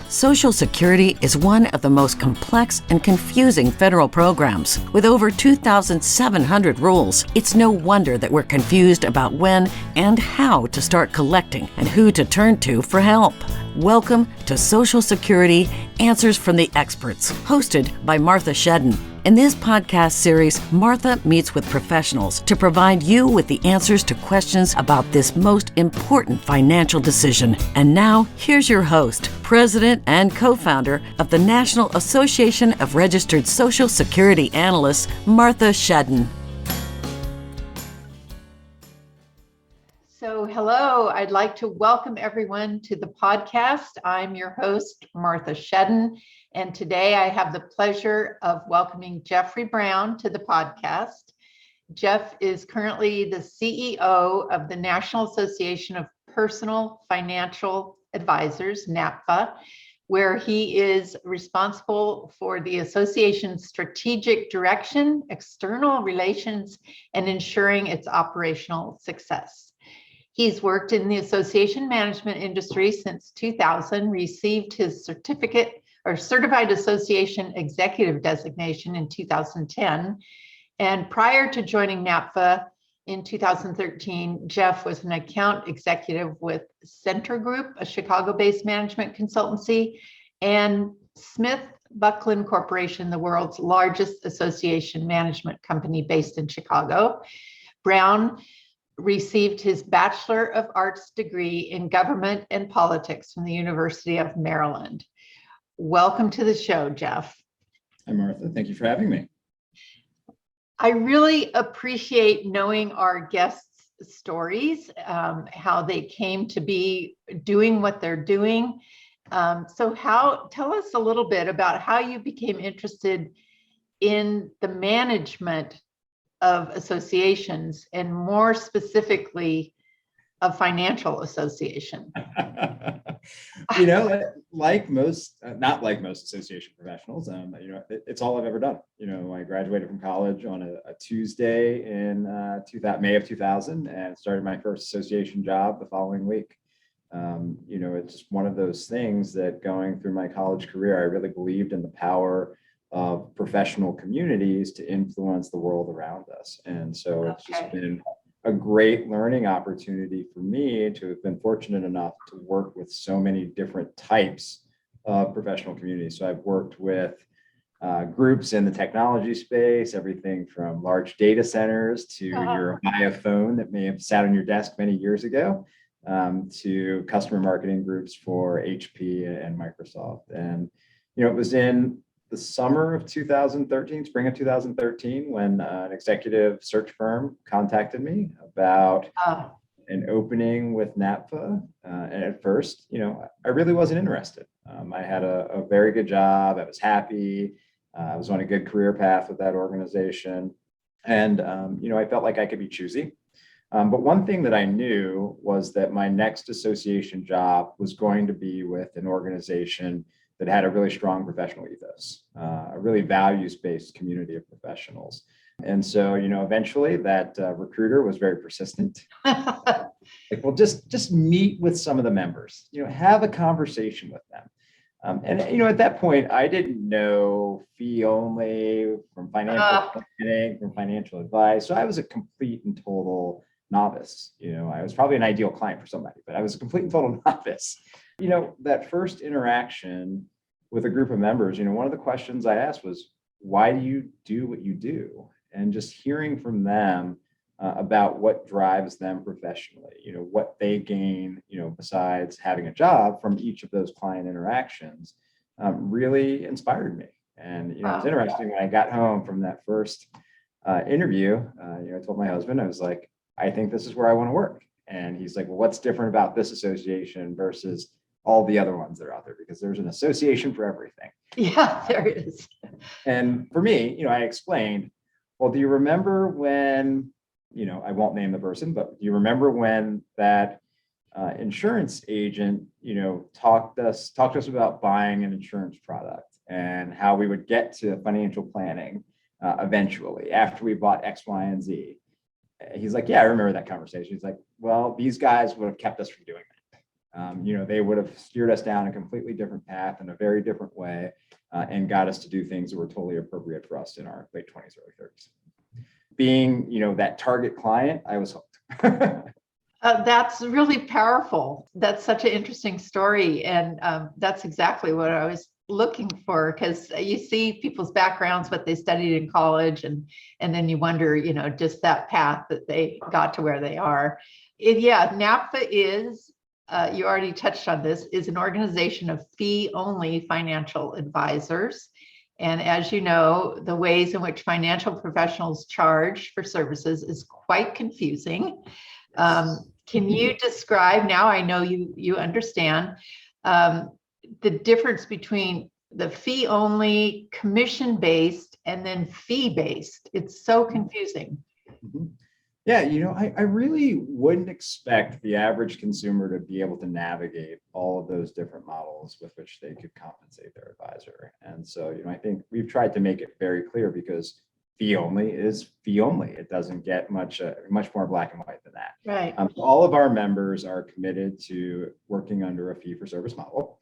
Social Security is one of the most complex and confusing federal programs. With over 2,700 rules, it's no wonder that we're confused about when and how to start collecting and who to turn to for help. Welcome to Social Security Answers from the Experts, hosted by Martha Shedden. In this podcast series, Martha meets with professionals to provide you with the answers to questions about this most important financial decision. And now, here's your host, President and co-founder of the National Association of Registered Social Security Analysts, Martha Shedden. So, hello, I'd like to welcome everyone to the podcast. I'm your host, Martha Shedden, and today I have the pleasure of welcoming Geoffrey Brown to the podcast. Jeff is currently the CEO of the National Association of Personal Financial Advisors, NAPFA, where he is responsible for the association's strategic direction, external relations, and ensuring its operational success. He's worked in the association management industry since 2000, received his certified association executive designation in 2010. And prior to joining NAPFA in 2013, Jeff was an account executive with Center Group, a Chicago-based management consultancy, and Smith Buckland Corporation, the world's largest association management company based in Chicago. Brown received his Bachelor of Arts degree in Government and Politics from the University of Maryland. Welcome to the show, Jeff. Hi, Martha. Thank you for having me. I really appreciate knowing our guests' stories, how they came to be doing what they're doing. Tell us a little bit about how you became interested in the management of associations, and more specifically of financial association. Like most, not like most association professionals, it's all I've ever done. I graduated from college on a Tuesday in May of 2000 and started my first association job the following week. It's just one of those things that going through my college career, I really believed in the power of professional communities to influence the world around us. And so it's just been a great learning opportunity for me to have been fortunate enough to work with so many different types of professional communities. So I've worked with groups in the technology space, everything from large data centers to your iPhone that may have sat on your desk many years ago, to customer marketing groups for HP and Microsoft. And, it was in the summer of 2013, spring of 2013, when an executive search firm contacted me about an opening with NAPFA. And at first, I really wasn't interested. I had a very good job. I was happy. I was on a good career path with that organization. And, I felt like I could be choosy. But one thing that I knew was that my next association job was going to be with an organization that had a really strong professional ethos, a really values-based community of professionals. And so, eventually that recruiter was very persistent. Just meet with some of the members, have a conversation with them. At that point, I didn't know fee only from financial planning, from financial advice. So I was a complete and total novice. I was probably an ideal client for somebody, but I was a complete and total novice. That first interaction with a group of members, one of the questions I asked was, why do you do what you do? And just hearing from them about what drives them professionally, what they gain, besides having a job from each of those client interactions, really inspired me. And, it was interesting when I got home from that first interview, I told my husband, I was like, I think this is where I want to work. And he's like, well, what's different about this association versus all the other ones that are out there? Because there's an association for everything. Yeah, there is. And for me, I explained, well, do you remember when, I won't name the person, but do you remember when that insurance agent, talked to us about buying an insurance product and how we would get to financial planning eventually after we bought X, Y, and Z? He's like, yeah, I remember that conversation. He's like, well, these guys would have kept us from doing that. They would have steered us down a completely different path in a very different way and got us to do things that were totally appropriate for us in our late 20s, early 30s. Being, that target client, I was hooked. That's really powerful. That's such an interesting story. And that's exactly what I was looking for, because you see people's backgrounds, what they studied in college, and then you wonder, just that path that they got to where they are. NAPFA is, you already touched on this, is an organization of fee-only financial advisors. And as you know, the ways in which financial professionals charge for services is quite confusing. Can you describe, now I know you understand, the difference between the fee-only, commission-based, and then fee-based? It's so confusing. Mm-hmm. Yeah, I really wouldn't expect the average consumer to be able to navigate all of those different models with which they could compensate their advisor. And so, I think we've tried to make it very clear, because fee only is fee only. It doesn't get much more black and white than that. Right. So all of our members are committed to working under a fee for service model,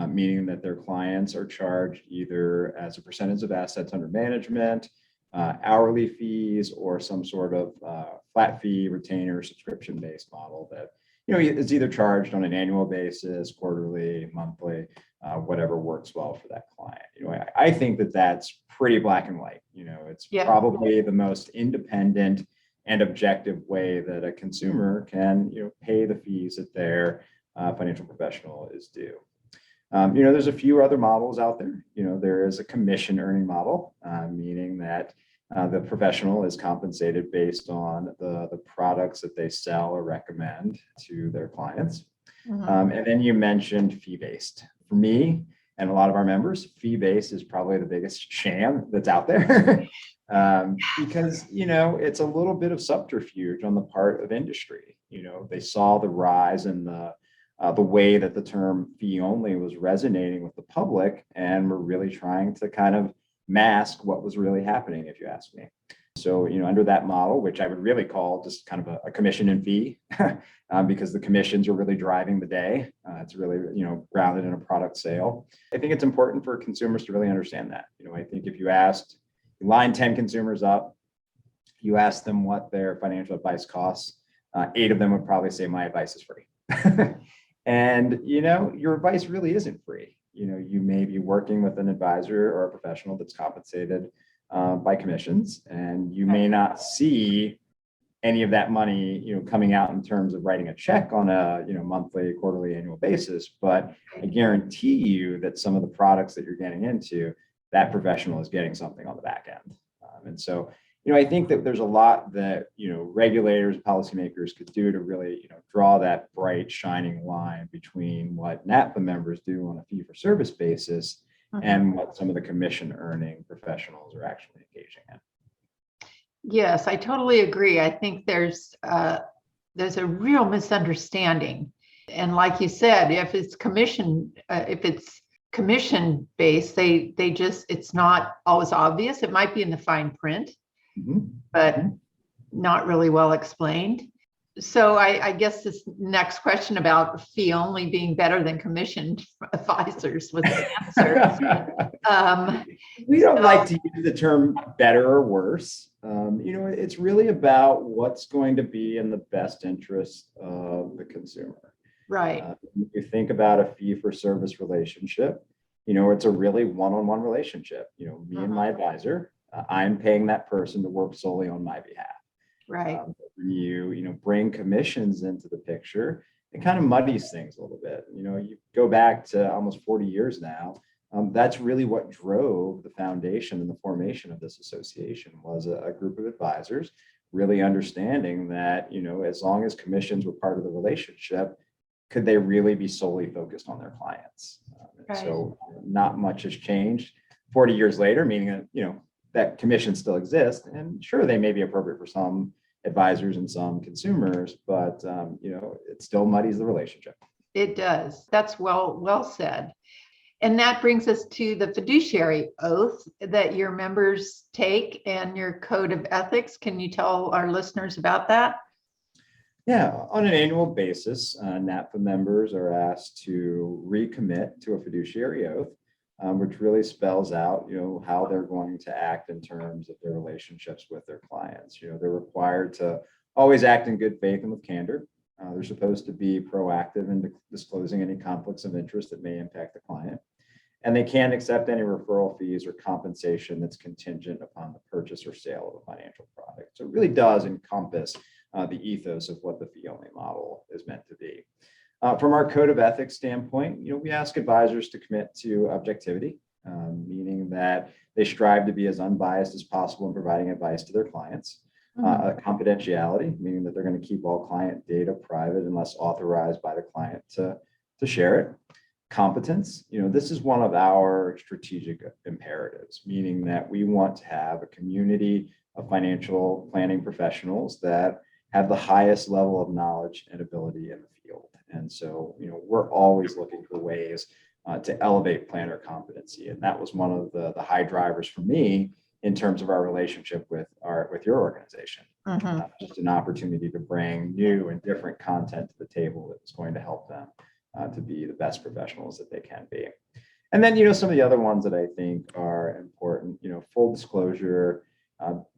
meaning that their clients are charged either as a percentage of assets under management, hourly fees, or some sort of flat fee, retainer, subscription-based model that is either charged on an annual basis, quarterly, monthly, whatever works well for that client. I think that that's pretty black and white. It's probably the most independent and objective way that a consumer can pay the fees that their financial professional is due. There's a few other models out there. There is a commission earning model, meaning that the professional is compensated based on the products that they sell or recommend to their clients. Mm-hmm. And then you mentioned fee-based. For me and a lot of our members, fee-based is probably the biggest sham that's out there. Because, it's a little bit of subterfuge on the part of industry. They saw the rise in the way that the term fee only was resonating with the public, and were really trying to kind of mask what was really happening, if you ask me. So, under that model, which I would really call just kind of a commission and fee, because the commissions are really driving the day. It's really, grounded in a product sale. I think it's important for consumers to really understand that. I think if you line 10 consumers up, you ask them what their financial advice costs, 8 of them would probably say my advice is free. And, your advice really isn't free. You may be working with an advisor or a professional that's compensated by commissions, and you may not see any of that money, coming out in terms of writing a check on a, monthly, quarterly, annual basis. But I guarantee you that some of the products that you're getting into, that professional is getting something on the back end. And so, I think that there's a lot that, regulators, policymakers could do to really, draw that bright, shining line between what NAPFA members do on a fee for service basis, mm-hmm. and what some of the commission earning professionals are actually engaging in. Yes, I totally agree. I think there's a real misunderstanding. And like you said, if it's commission based, it's not always obvious. It might be in the fine print, mm-hmm. but not really well explained. So I guess this next question about fee only being better than commissioned advisors was the answer. We don't like to use the term better or worse. It's really about what's going to be in the best interest of the consumer. Right. If you think about a fee for service relationship, it's a really one-on-one relationship. Me uh-huh. and my advisor, I'm paying that person to work solely on my behalf. Right. When you bring commissions into the picture, it kind of muddies things a little bit. You go back to almost 40 years now. That's really what drove the foundation and the formation of this association, was a group of advisors really understanding that, as long as commissions were part of the relationship, could they really be solely focused on their clients? Right. So not much has changed 40 years later, meaning that, that commissions still exist, and sure, they may be appropriate for some advisors and some consumers, but it still muddies the relationship. It does. That's well said. And that brings us to the fiduciary oath that your members take and your code of ethics. Can you tell our listeners about that? Yeah, on an annual basis, NAPFA members are asked to recommit to a fiduciary oath, which really spells out, how they're going to act in terms of their relationships with their clients. They're required to always act in good faith and with candor. They're supposed to be proactive in disclosing any conflicts of interest that may impact the client. And they can't accept any referral fees or compensation that's contingent upon the purchase or sale of a financial product. So it really does encompass the ethos of what the fee-only model is meant to be. From our code of ethics standpoint, we ask advisors to commit to objectivity, meaning that they strive to be as unbiased as possible in providing advice to their clients. Confidentiality, meaning that they're going to keep all client data private unless authorized by the client to share it. Competence, this is one of our strategic imperatives, meaning that we want to have a community of financial planning professionals that have the highest level of knowledge and ability in the field. And so, we're always looking for ways to elevate planner competency. And that was one of the high drivers for me in terms of our relationship with your organization. Just an opportunity to bring new and different content to the table that is going to help them to be the best professionals that they can be. And then, some of the other ones that I think are important, full disclosure,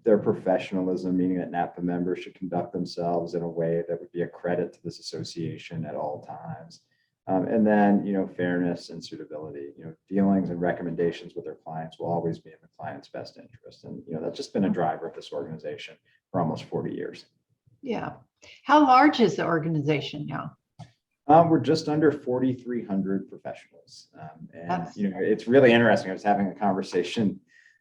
their professionalism, meaning that NAPFA members should conduct themselves in a way that would be a credit to this association at all times. And then, fairness and suitability, dealings and recommendations with their clients will always be in the client's best interest. And, that's just been a driver of this organization for almost 40 years. Yeah. How large is the organization now? We're just under 4,300 professionals. And, it's really interesting. I was having a conversation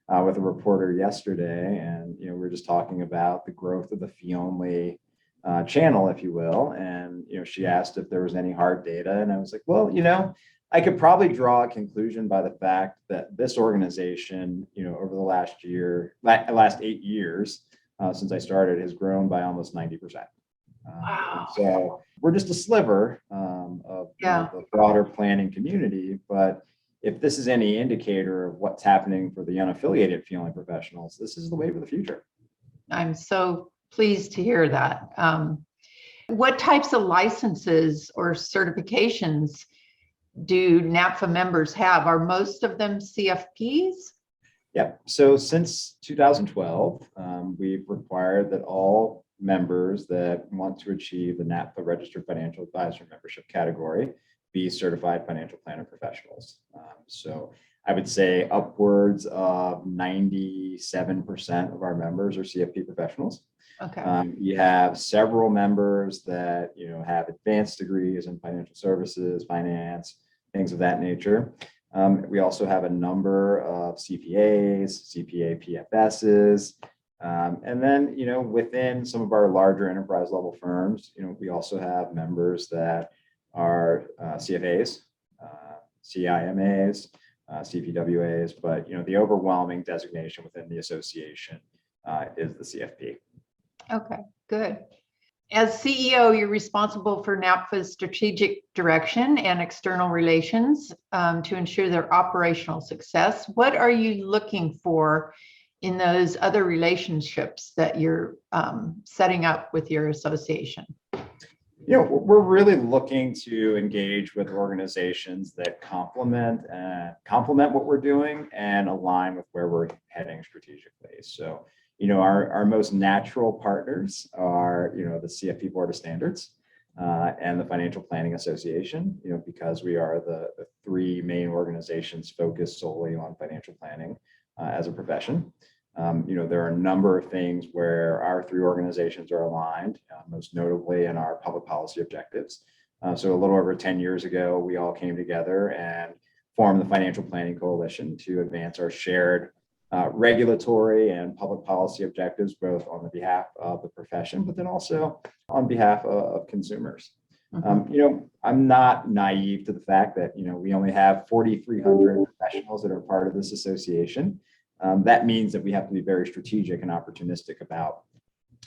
with a reporter yesterday, and, we were just talking about the growth of the fee-only channel, if you will. And, she asked if there was any hard data. And I was like, well, I could probably draw a conclusion by the fact that this organization, over the last 8 years, since I started, has grown by almost 90%. Wow. So we're just a sliver of the broader planning community. But if this is any indicator of what's happening for the unaffiliated fee-only professionals, this is the wave of the future. I'm so pleased to hear that. What types of licenses or certifications do NAPFA members have? Are most of them CFPs? Yeah. So since 2012, we've required that all members that want to achieve the NAPFA Registered Financial Advisor membership category be certified financial planner professionals. So I would say upwards of 97% of our members are CFP professionals. Okay. You have several members that have advanced degrees in financial services, finance, things of that nature. We also have a number of CPAs, CPA PFSs, and then within some of our larger enterprise level firms, we also have members that are CFAs, CIMAs, CPWAs, but the overwhelming designation within the association is the CFP. Okay, good. As CEO, you're responsible for NAPFA's strategic direction and external relations to ensure their operational success. What are you looking for in those other relationships that you're setting up with your association? We're really looking to engage with organizations that complement what we're doing and align with where we're heading strategically. So, our most natural partners are, the CFP Board of Standards and the Financial Planning Association, because we are the three main organizations focused solely on financial planning as a profession. There are a number of things where our three organizations are aligned, most notably in our public policy objectives. So a little over 10 years ago, we all came together and formed the Financial Planning Coalition to advance our shared regulatory and public policy objectives, both on the behalf of the profession, but then also on behalf of consumers. I'm not naive to the fact that, we only have 4,300 professionals that are part of this association. That means that we have to be very strategic and opportunistic about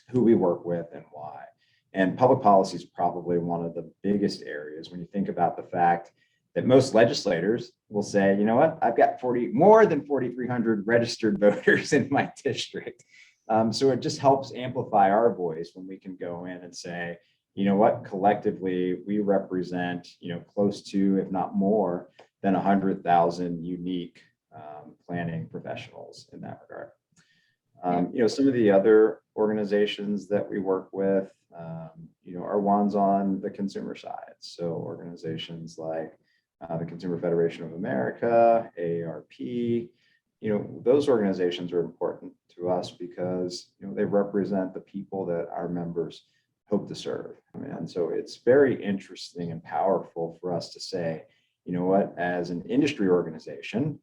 who we work with and why. And public policy is probably one of the biggest areas when you think about the fact that most legislators will say, you know what, I've got more than 4,300 registered voters in my district. So it just helps amplify our voice when we can go in and say, you know what, collectively, we represent, close to, if not more than 100,000 unique planning professionals in that regard. Some of the other organizations that we work with, are ones on the consumer side. So organizations like the Consumer Federation of America, AARP, those organizations are important to us because, they represent the people that our members hope to serve. And so it's very interesting and powerful for us to say, you know what, as an industry organization,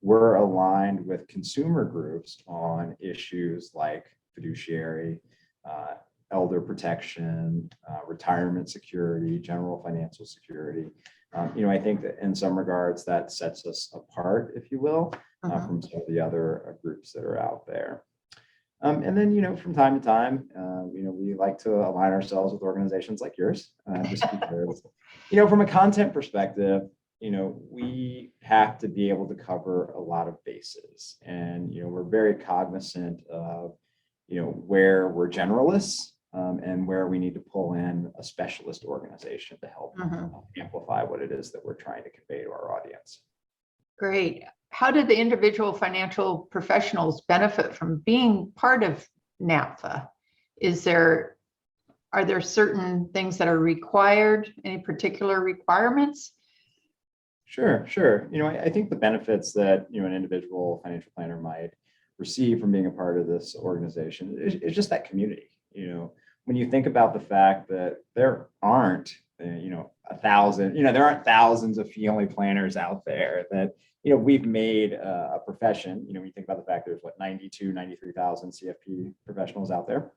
we're aligned with consumer groups on issues like fiduciary, elder protection, retirement security, general financial security. I think that in some regards that sets us apart, if you will, from some of the other groups that are out there. And then, from time to time, we like to align ourselves with organizations like yours, just because, from a content perspective, we have to be able to cover a lot of bases. And, we're very cognizant of, where we're generalists and where we need to pull in a specialist organization to help amplify what it is that we're trying to convey to our audience. Great. How do the individual financial professionals benefit from being part of NAPFA? Are there certain things that are required, any particular requirements? Sure. I think the benefits that, an individual financial planner might receive from being a part of this organization is just that community. When you think about the fact that there aren't, 1,000, there aren't thousands of fee-only planners out there that, we've made a profession. When you think about the fact there's 93,000 CFP professionals out there,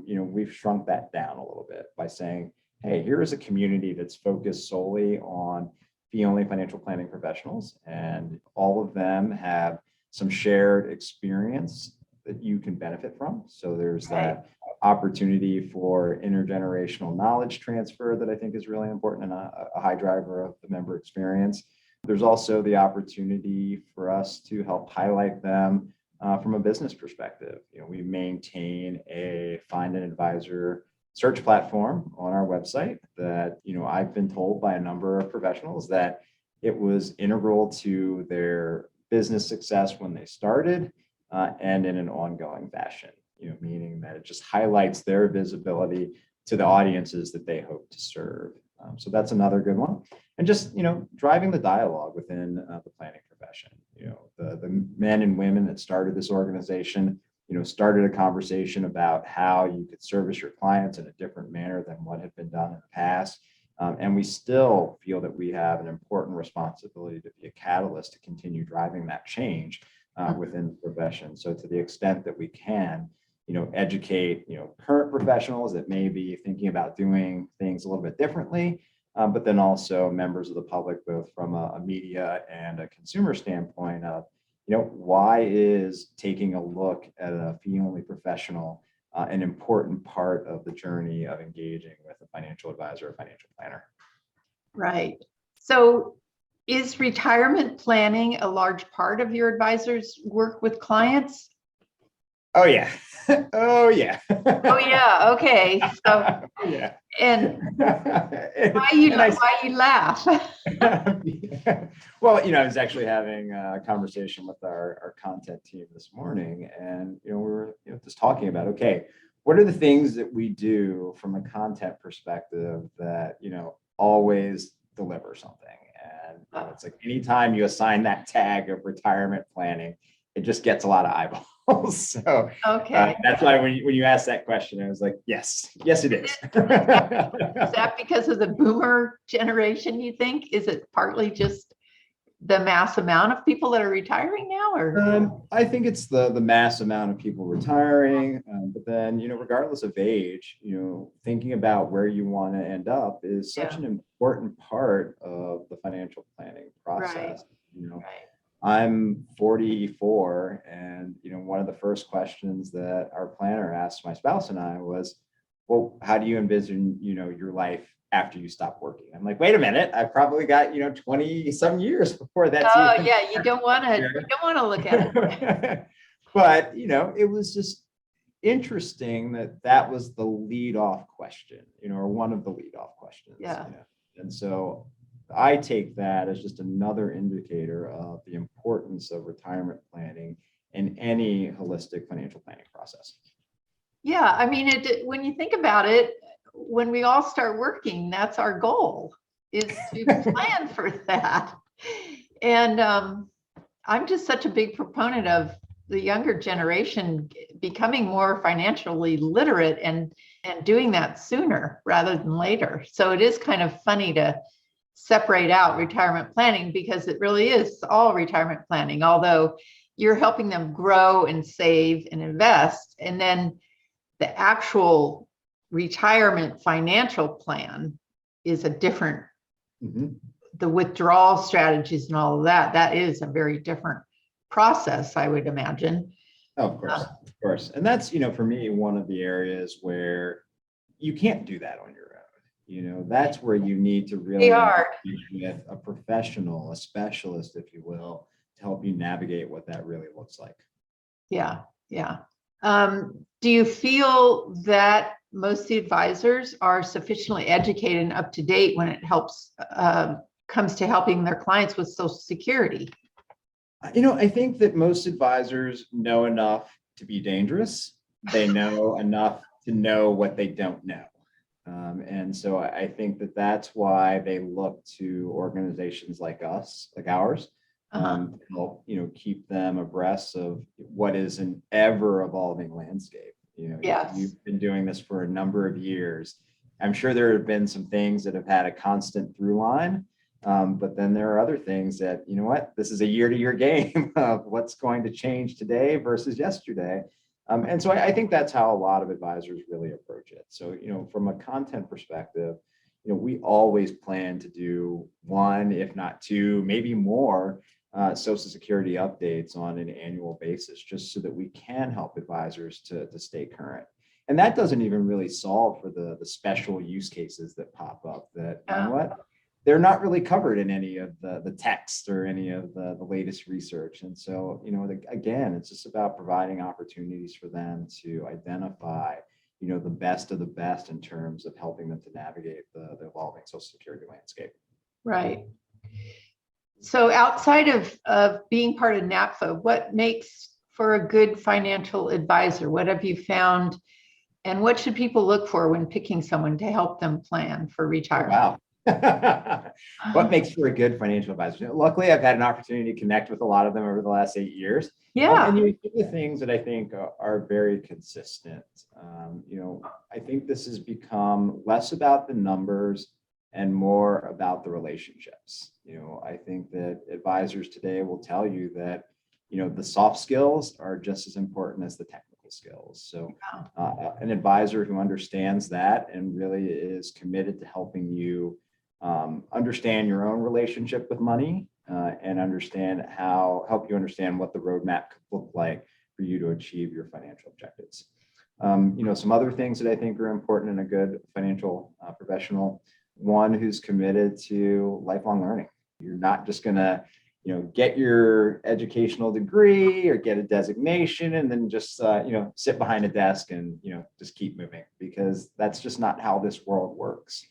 we've shrunk that down a little bit by saying, hey, here is a community that's focused solely on fee-only financial planning professionals, and all of them have some shared experience that you can benefit from. So there's that opportunity for intergenerational knowledge transfer that I think is really important and a high driver of the member experience. There's also the opportunity for us to help highlight them from a business perspective. We maintain a Find an Advisor search platform on our website that, I've been told by a number of professionals that it was integral to their business success when they started and in an ongoing fashion, meaning that it just highlights their visibility to the audiences that they hope to serve. So that's another good one. And just, driving the dialogue within the planning profession. The men and women that started this organization, started a conversation about how you could service your clients in a different manner than what had been done in the past. And we still feel that we have an important responsibility to be a catalyst to continue driving that change within the profession. So to the extent that we can, educate, current professionals that may be thinking about doing things a little bit differently, but then also members of the public, both from a media and a consumer standpoint of, why is taking a look at a fee-only professional an important part of the journey of engaging with a financial advisor or financial planner? Right. So is retirement planning a large part of your advisor's work with clients? Oh, yeah. Oh, yeah. Oh, yeah. Okay. So, yeah. And why you laugh? Well, I was actually having a conversation with our content team this morning, and we were just talking about, okay, what are the things that we do from a content perspective that always deliver something? And it's like anytime you assign that tag of retirement planning, it just gets a lot of eyeballs. So okay, that's why when you asked that question, I was like, yes, it is. Is that because of the boomer generation, you think? Is it partly just the mass amount of people that are retiring now, or? I think it's the mass amount of people retiring, but then, regardless of age, thinking about where you want to end up is such an important part of the financial planning process. Right. I'm 44, and one of the first questions that our planner asked my spouse and I was, well, how do you envision your life after you stop working? I'm like, wait a minute, I've probably got 20 some years before that's you don't want to look at it. But it was just, interesting that that was the lead off question, or one of the lead off questions. Yeah. And so I take that as just another indicator of the importance of retirement planning in any holistic financial planning process. Yeah, I mean, when you think about it, when we all start working, that's our goal, is to plan for that. And I'm just such a big proponent of the younger generation becoming more financially literate and doing that sooner rather than later. So it is kind of funny to separate out retirement planning, because it really is all retirement planning, although you're helping them grow and save and invest. And then the actual retirement financial plan is a different, the withdrawal strategies and all of that is a very different process, I would imagine. Oh, of course. And that's, for me, one of the areas where you can't do that on your own. That's where you need to really engage with a professional, a specialist, if you will, to help you navigate what that really looks like. Yeah. Do you feel that most of the advisors are sufficiently educated and up to date when it comes to helping their clients with Social Security? I think that most advisors know enough to be dangerous. They know enough to know what they don't know. And so I think that that's why they look to organizations like us, like ours, to help, keep them abreast of what is an ever evolving landscape. Yes. You've been doing this for a number of years. I'm sure there have been some things that have had a constant through line. But then there are other things that, this is a year-to-year game of what's going to change today versus yesterday. And so I think that's how a lot of advisors really approach it. So, from a content perspective, we always plan to do one, if not two, maybe more Social Security updates on an annual basis, just so that we can help advisors to stay current. And that doesn't even really solve for the special use cases that pop up that, they're not really covered in any of the text or any of the latest research. And so, again, it's just about providing opportunities for them to identify, the best of the best in terms of helping them to navigate the evolving Social Security landscape. Right. So outside of being part of NAPFA, what makes for a good financial advisor? What have you found? And what should people look for when picking someone to help them plan for retirement? Wow. What makes for a good financial advisor? Luckily, I've had an opportunity to connect with a lot of them over the last 8 years. Yeah. And you see the things that I think are very consistent. I think this has become less about the numbers and more about the relationships. I think that advisors today will tell you that, the soft skills are just as important as the technical skills. So an advisor who understands that and really is committed to helping you understand your own relationship with money and help you understand what the roadmap could look like for you to achieve your financial objectives. Some other things that I think are important in a good financial professional: one who's committed to lifelong learning. You're not just going to, get your educational degree or get a designation and then just, sit behind a desk and, just keep moving, because that's just not how this world works.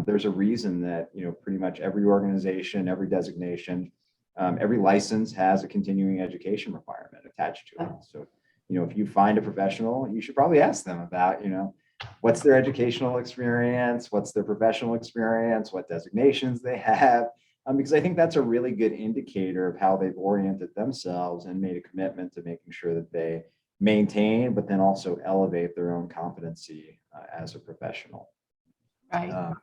There's a reason that, pretty much every organization, every designation, every license has a continuing education requirement attached to it. So, if you find a professional, you should probably ask them about, what's their educational experience, what's their professional experience, what designations they have, because I think that's a really good indicator of how they've oriented themselves and made a commitment to making sure that they maintain, but then also elevate their own competency as a professional. Right.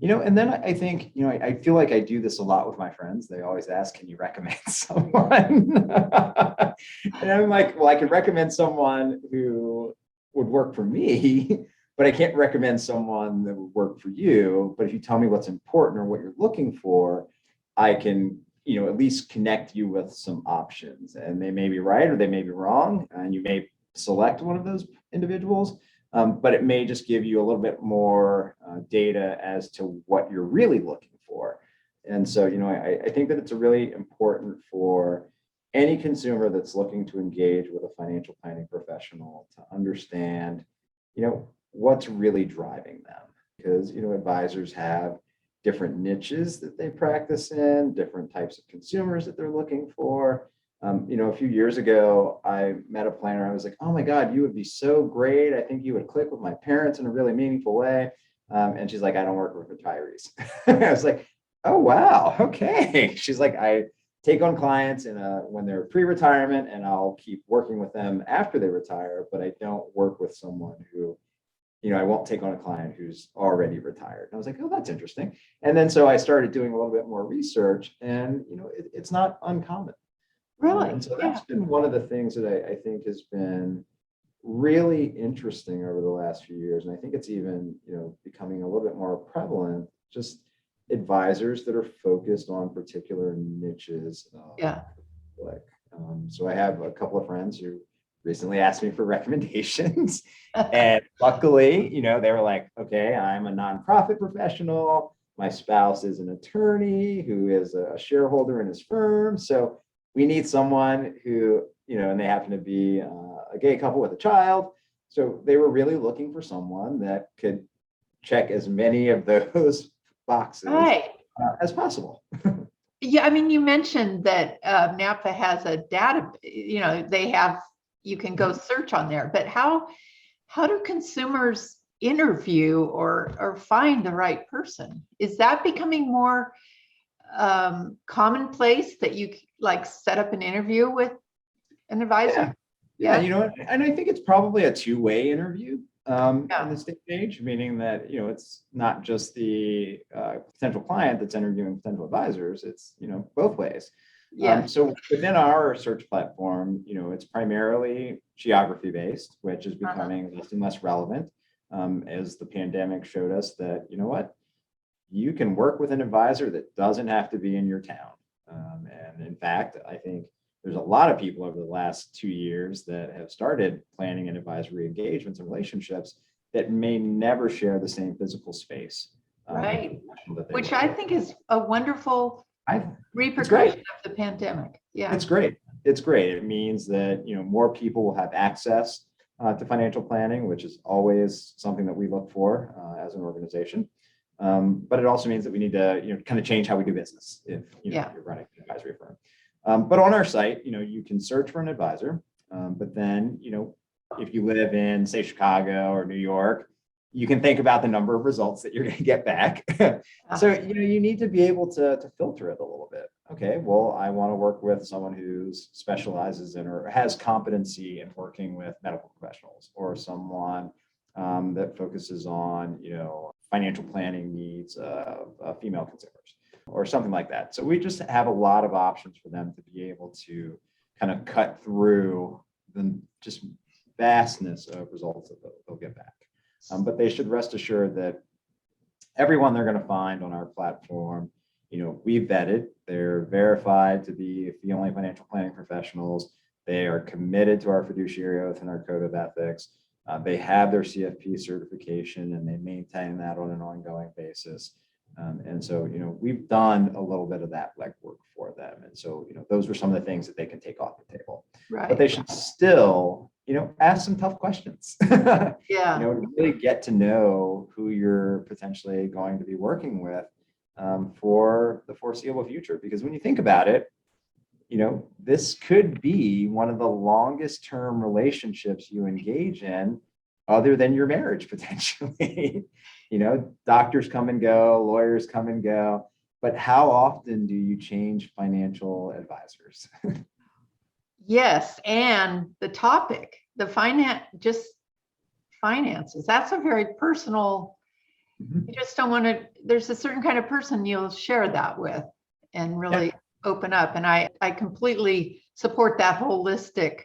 And then I think, I feel like I do this a lot with my friends. They always ask, can you recommend someone? And I'm like, well, I can recommend someone who would work for me, but I can't recommend someone that would work for you. But if you tell me what's important or what you're looking for, I can, at least connect you with some options. And they may be right or they may be wrong. And you may select one of those individuals. But it may just give you a little bit more data as to what you're really looking for. And so, I think that it's really important for any consumer that's looking to engage with a financial planning professional to understand, what's really driving them. Because, advisors have different niches that they practice in, different types of consumers that they're looking for. A few years ago, I met a planner. I was like, oh my God, you would be so great. I think you would click with my parents in a really meaningful way. And she's like, I don't work with retirees. I was like, oh, wow. Okay. She's like, I take on clients when they're pre-retirement, and I'll keep working with them after they retire, but I don't work with someone who, I won't take on a client who's already retired. And I was like, oh, that's interesting. And then so I started doing a little bit more research, and it's not uncommon. Really? And so that's been one of the things that I think has been really interesting over the last few years. And I think it's even, becoming a little bit more prevalent, just advisors that are focused on particular niches. So I have a couple of friends who recently asked me for recommendations. And luckily, they were like, okay, I'm a nonprofit professional. My spouse is an attorney who is a shareholder in his firm. So we need someone who, and they happen to be a gay couple with a child. So they were really looking for someone that could check as many of those boxes as possible. Yeah, I mean, you mentioned that NAPFA has a data, you can go search on there, but how do consumers interview or find the right person? Is that becoming more commonplace that you like set up an interview with an advisor? Yeah. And I think it's probably a two-way interview in this day and age, meaning that, it's not just the potential client that's interviewing potential advisors, it's, both ways. So within our search platform, it's primarily geography based, which is becoming less and less relevant as the pandemic showed us that, you can work with an advisor that doesn't have to be in your town. And in fact, I think there's a lot of people over the last 2 years that have started planning and advisory engagements and relationships that may never share the same physical space. Right. Which I think is a wonderful repercussion of the pandemic. Yeah. It's great. It's great. It means that, more people will have access to financial planning, which is always something that we look for as an organization. But it also means that we need to, kind of change how we do business if you're running an advisory firm. But on our site, you can search for an advisor. But then, if you live in, say, Chicago or New York, you can think about the number of results that you're going to get back. So, you need to be able to filter it a little bit. Okay, well, I want to work with someone who specializes in or has competency in working with medical professionals, or someone that focuses on, financial planning needs of female consumers, or something like that. So we just have a lot of options for them to be able to kind of cut through the just vastness of results that they'll get back. But they should rest assured that everyone they're going to find on our platform, we've vetted, they're verified to be the only financial planning professionals. They are committed to our fiduciary oath and our code of ethics. They have their CFP certification, and they maintain that on an ongoing basis. And so, we've done a little bit of that legwork for them. And so, those are some of the things that they can take off the table. Right. But they should still, ask some tough questions. Really get to know who you're potentially going to be working with for the foreseeable future. Because when you think about it, this could be one of the longest term relationships you engage in, other than your marriage, potentially. Doctors come and go, lawyers come and go, but how often do you change financial advisors? Yes, and the topic, finances, that's a very personal, you just don't want to, there's a certain kind of person you'll share that with and really open up. And I completely support that holistic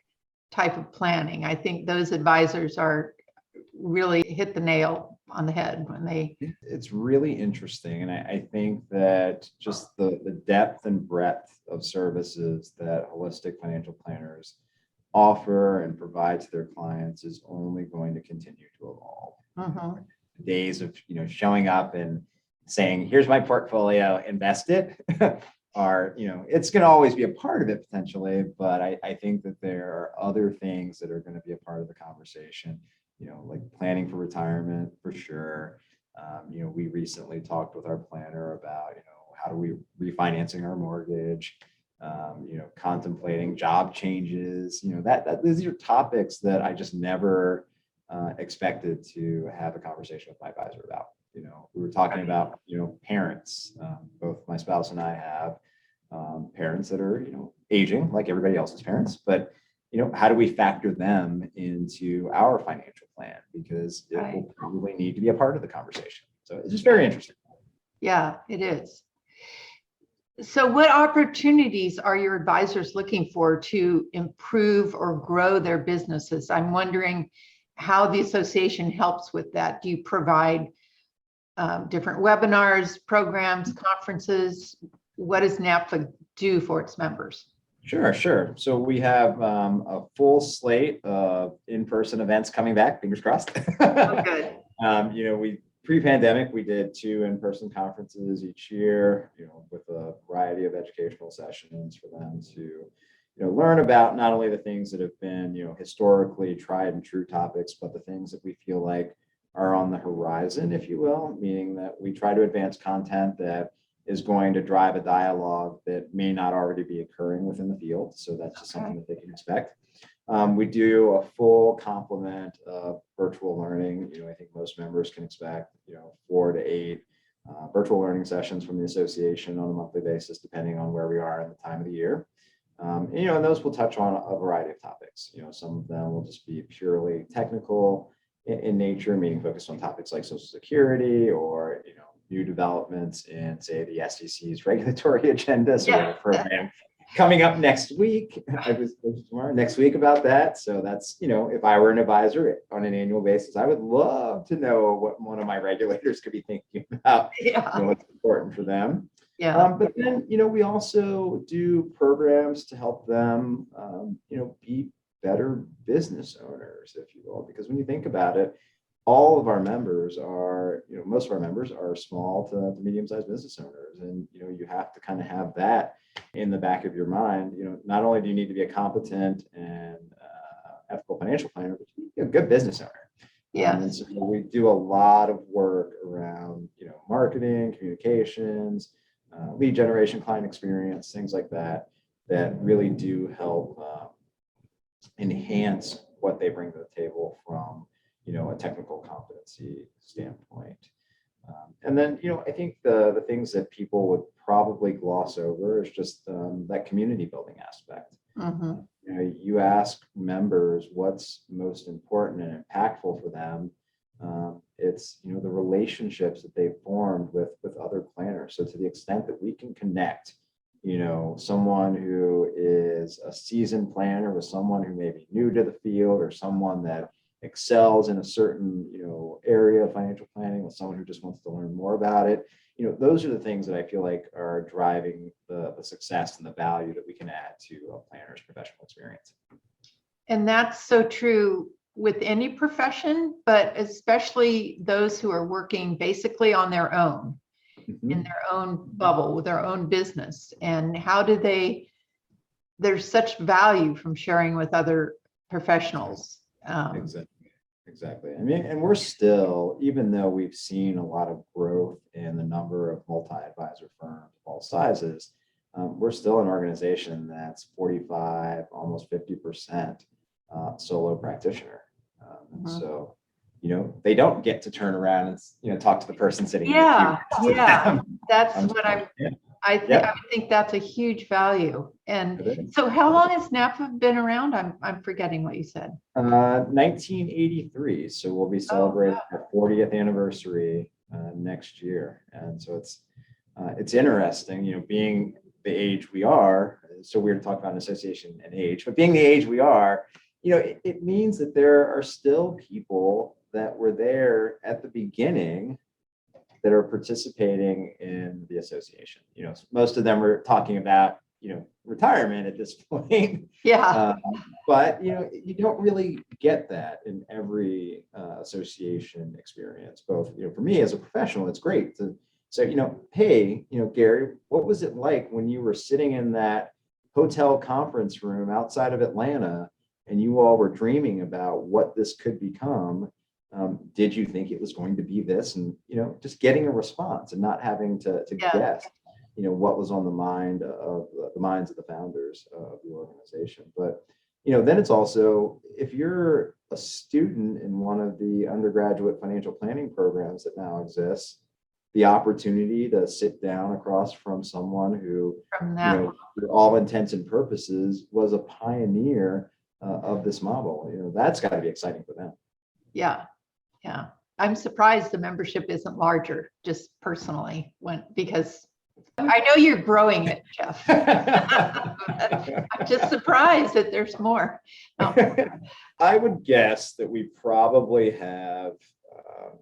type of planning. I think those advisors are really hit the nail on the head when they. It's really interesting. And I think that just the depth and breadth of services that holistic financial planners offer and provide to their clients is only going to continue to evolve. The days of showing up and saying, here's my portfolio, invest it, are, it's going to always be a part of it potentially, but I think that there are other things that are going to be a part of the conversation, like planning for retirement for sure. We recently talked with our planner about, how do we refinancing our mortgage, contemplating job changes, that these are topics that I just never expected to have a conversation with my advisor about. We were talking about, parents, both my spouse and I have parents that are, aging like everybody else's parents, but, how do we factor them into our financial plan? Because it will probably need to be a part of the conversation. So it's just very interesting. Yeah, it is. So what opportunities are your advisors looking for to improve or grow their businesses? I'm wondering how the association helps with that. Do you provide different webinars, programs, conferences? What does NAPFA do for its members? Sure. So we have a full slate of in-person events coming back, fingers crossed. Oh, good. We pre-pandemic, we did 2 in-person conferences each year, with a variety of educational sessions for them to, learn about not only the things that have been, historically tried and true topics, but the things that we feel like are on the horizon, if you will, meaning that we try to advance content that is going to drive a dialogue that may not already be occurring within the field. So that's just something that they can expect. We do a full complement of virtual learning. I think most members can expect, 4 to 8 virtual learning sessions from the association on a monthly basis, depending on where we are in the time of the year. And those will touch on a variety of topics. Some of them will just be purely technical in nature, meaning focused on topics like Social Security or, new developments in, say, the SEC's regulatory agenda. So we have a program coming up next week. Next week about that. So that's, if I were an advisor on an annual basis, I would love to know what one of my regulators could be thinking about, what's important for them. But then, we also do programs to help them, be better business owners, if you will, because when you think about it, all of our members are, most of our members are small to medium-sized business owners. And, you have to kind of have that in the back of your mind. Not only do you need to be a competent and ethical financial planner, but you need to be a good business owner. And so we do a lot of work around, marketing, communications, lead generation, client experience, things like that, that really do help enhance what they bring to the table from, a technical competency standpoint. And then, I think the things that people would probably gloss over is just that community building aspect. You ask members what's most important and impactful for them. It's, the relationships that they've formed with other planners. So to the extent that we can connect, someone who is a seasoned planner with someone who may be new to the field, or someone that excels in a certain, area of financial planning with someone who just wants to learn more about it. Those are the things that I feel like are driving the success and the value that we can add to a planner's professional experience. And that's so true with any profession, but especially those who are working basically on their own, in their own bubble, with their own business. And how do there's such value from sharing with other professionals. Exactly. I mean, and we're still, even though we've seen a lot of growth in the number of multi-advisor firms of all sizes, we're still an organization that's 45, almost 50% solo practitioner. And so, they don't get to turn around and, talk to the person sitting. That's what I would think that's a huge value. And so how long has NAPFA been around? I'm forgetting what you said. 1983. So we'll be celebrating our 40th anniversary next year. And so it's interesting, being the age we are. So we're talking about an association and age, but being the age we are, it means that there are still people that were there at the beginning that are participating in the association. Most of them are talking about, retirement at this point. But, you don't really get that in every association experience. Both, for me as a professional, it's great to, So, hey, Gary, what was it like when you were sitting in that hotel conference room outside of Atlanta and you all were dreaming about what this could become? Did you think it was going to be this? And, just getting a response and not having to guess, what was on the minds of the founders of the organization. But, then it's also, if you're a student in one of the undergraduate financial planning programs that now exists, the opportunity to sit down across from someone who, for all intents and purposes, was a pioneer of this model, that's got to be exciting for them. Yeah. I'm surprised the membership isn't larger, just personally, because I know you're growing it, Jeff. I'm just surprised that there's more. I would guess that we probably have,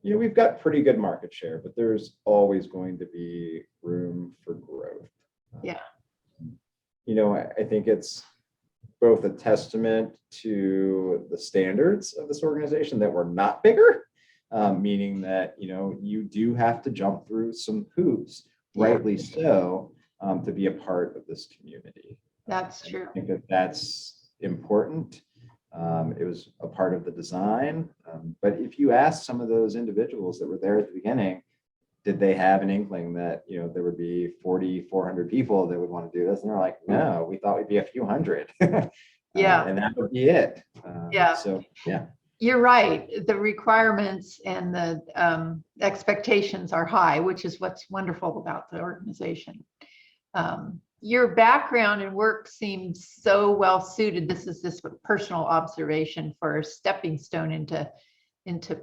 we've got pretty good market share, but there's always going to be room for growth. Yeah. I think it's both a testament to the standards of this organization that we're not bigger, meaning that, you do have to jump through some hoops, rightly so, to be a part of this community. That's true. I think that that's important. It was a part of the design. But if you ask some of those individuals that were there at the beginning, did they have an inkling that, there would be 400 people that would want to do this? And they're like, no, we thought we'd be a few hundred. Yeah. And that would be it. So, yeah. You're right. The requirements and the expectations are high, which is what's wonderful about the organization. Your background and work seems so well suited. This is this personal observation for a stepping stone into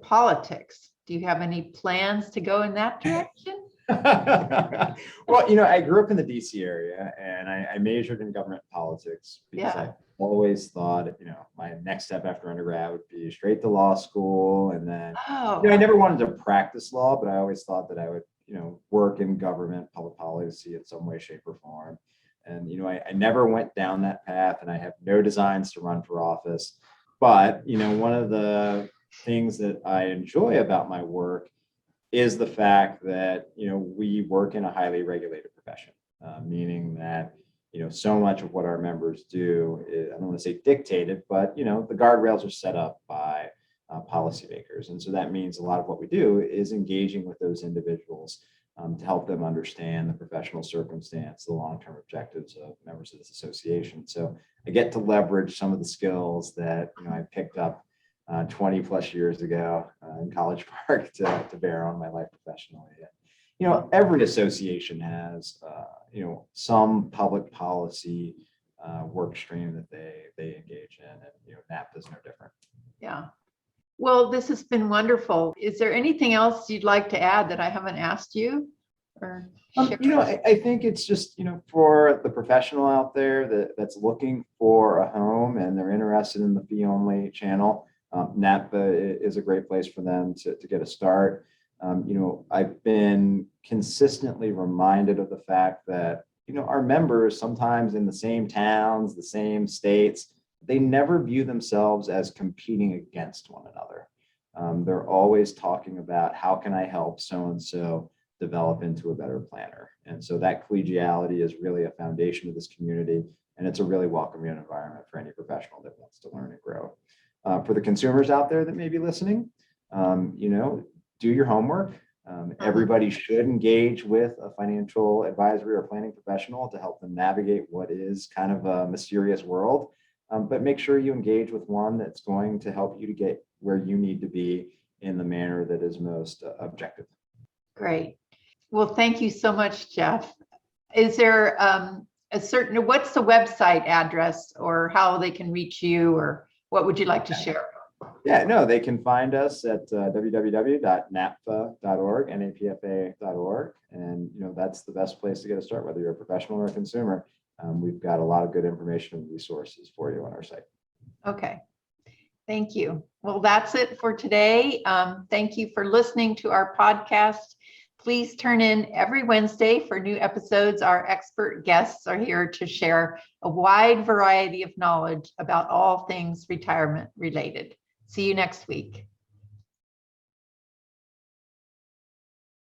politics. Do you have any plans to go in that direction? Well, I grew up in the DC area and I majored in government politics because I always thought, my next step after undergrad would be straight to law school. And then, I never wanted to practice law, but I always thought that I would, work in government, public policy in some way, shape, or form. And, I never went down that path and I have no designs to run for office. But, one of the things that I enjoy about my work is the fact that, we work in a highly regulated profession, meaning that, so much of what our members do is, I don't want to say dictated, but, the guardrails are set up by policymakers. And so that means a lot of what we do is engaging with those individuals to help them understand the professional circumstance, the long-term objectives of members of this association. So I get to leverage some of the skills that, I picked up 20 plus years ago in College Park to bear on my life professionally. Every association has, some public policy work stream that they engage in, and NAPFA is no different. Yeah. Well, this has been wonderful. Is there anything else you'd like to add that I haven't asked you? Or I think it's just, for the professional out there that's looking for a home and they're interested in the fee-only channel, NAPFA is a great place for them to get a start. I've been consistently reminded of the fact that, our members sometimes in the same towns, the same states, they never view themselves as competing against one another. They're always talking about how can I help so-and-so develop into a better planner. And so that collegiality is really a foundation of this community. And it's a really welcoming environment for any professional that wants to learn and grow. For the consumers out there that may be listening, do your homework. Everybody should engage with a financial advisory or planning professional to help them navigate what is kind of a mysterious world. But make sure you engage with one that's going to help you to get where you need to be in the manner that is most objective. Great. Well, thank you so much, Jeff. Is there what's the website address or how they can reach you, or what would you like to share? Yeah, no, they can find us at www.napfa.org, NAPFA.org. And, that's the best place to get a start, whether you're a professional or a consumer. We've got a lot of good information and resources for you on our site. Okay. Thank you. Well, that's it for today. Thank you for listening to our podcast. Please turn in every Wednesday for new episodes. Our expert guests are here to share a wide variety of knowledge about all things retirement related. See you next week.